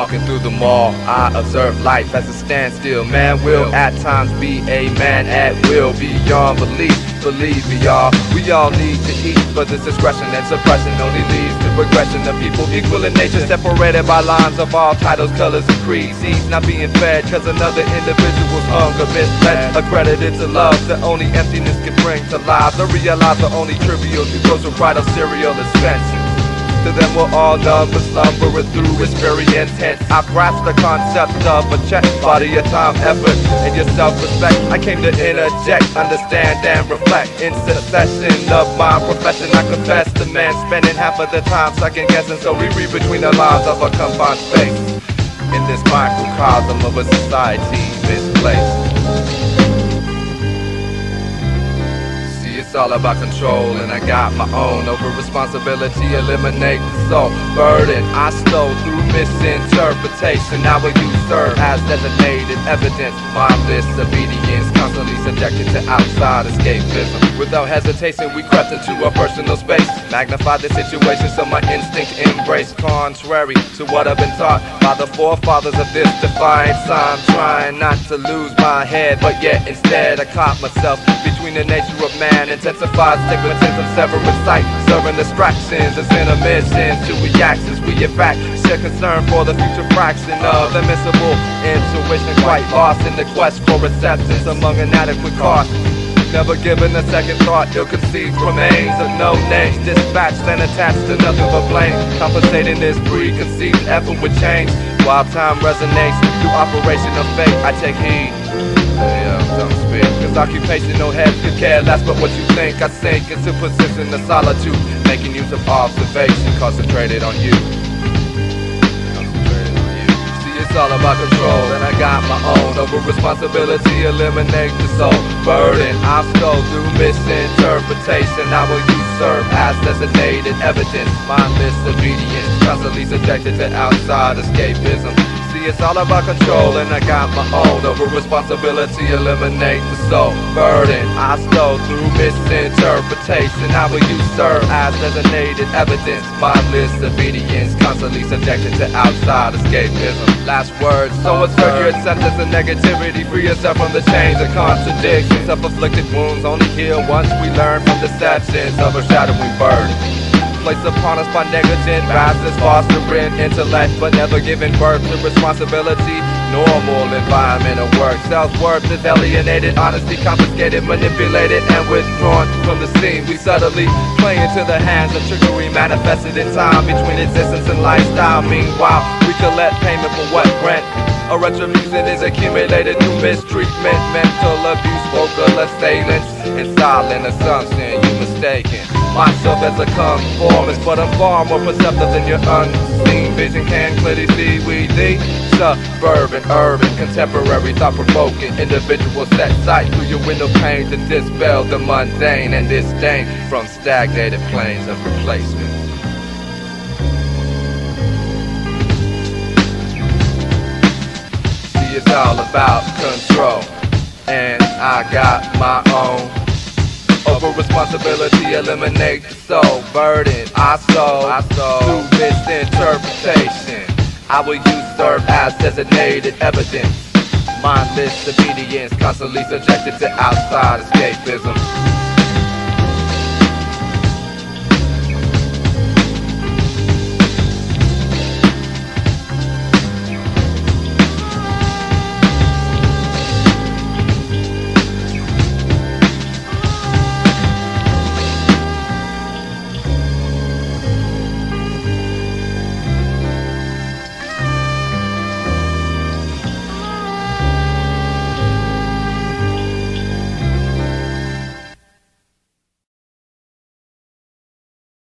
Walking through the mall, I observe life as a standstill. Man will at times be a man at will, beyond belief. Believe me, y'all, we all need to eat, but this discretion and suppression only leads to progression of people equal in nature, separated by lines of all titles, colors, and creeds. Seeds not being fed cause another individual's hunger misled, accredited to love that only emptiness can bring to lives. I realize the only trivial to those who write of cereal is fences. To them we're all numb but slumbering through experience. Hence I grasp the concept of a check, body, your time, effort, and your self-respect. I came to interject, understand and reflect. In succession of my profession, I confess the man spending half of the time second guessing. So we read between the lines of a confined space in this microcosm of a society misplaced. It's all about control, and I got my own. Over responsibility, eliminate the soul burden I stole through misinterpretation. Now will you serve as designated evidence? Mindless obedience, constantly subjected to outside escapism. Without hesitation, we crept into a personal space, magnified the situation so my instinct embraced. Contrary to what I've been taught by the forefathers of this defiance, I'm trying not to lose my head, but yet instead I caught myself between the nature of man, intensified stigmatism, severing sight, serving distractions as intermissions to reactions. We in fact share concern for the future fraction of admissible intuition, quite lost in the quest for acceptance among inadequate costs. Never given a second thought, ill-conceived remains of no names, dispatched and attached to nothing but blame. Compensating this preconceived effort with change, while time resonates through operation of fate. I take heed. Don't speak, cause occupational heads could care less but what you think. I sink into position of solitude, making use of observation, concentrated on you. See, it's all about control, and I got my own. Over responsibility, eliminate the soul burden I stole through misinterpretation. How will you serve as designated evidence? Mindless obedience, constantly subjected to outside escapism. See, it's all about control, and I got my own. Over responsibility, eliminate the soul burden I stole through misinterpretation. How will you serve as designated evidence? Mindless obedience, constantly subjected to outside escapism. Last words, so assert your acceptance of negativity. Free yourself from the chains of contradictions. Self-afflicted wounds only heal once we learn from deceptions of a shadowing burden placed upon us by negligent bastards, fostering intellect but never giving birth to responsibility. Normal environment of work, self-worth is alienated, honesty confiscated, manipulated and withdrawn from the scene. We subtly play into the hands of trickery, manifested in time between existence and lifestyle. Meanwhile, we collect payment for what rent. A retribution is accumulated through mistreatment, mental abuse, vocal assailants, and silent assumption. You mistaken myself as a conformist, but I'm far more perceptive than your unseen vision can clearly see. We the suburban, urban, contemporary, thought-provoking individual set sight through your window pane to dispel the mundane and disdain from stagnated planes of replacement. It's all about control, and I got my own. Over responsibility, eliminate the soul burden I stole through misinterpretation. How will you serve as designated evidence? Mindless obedience, constantly subjected to outside escapism.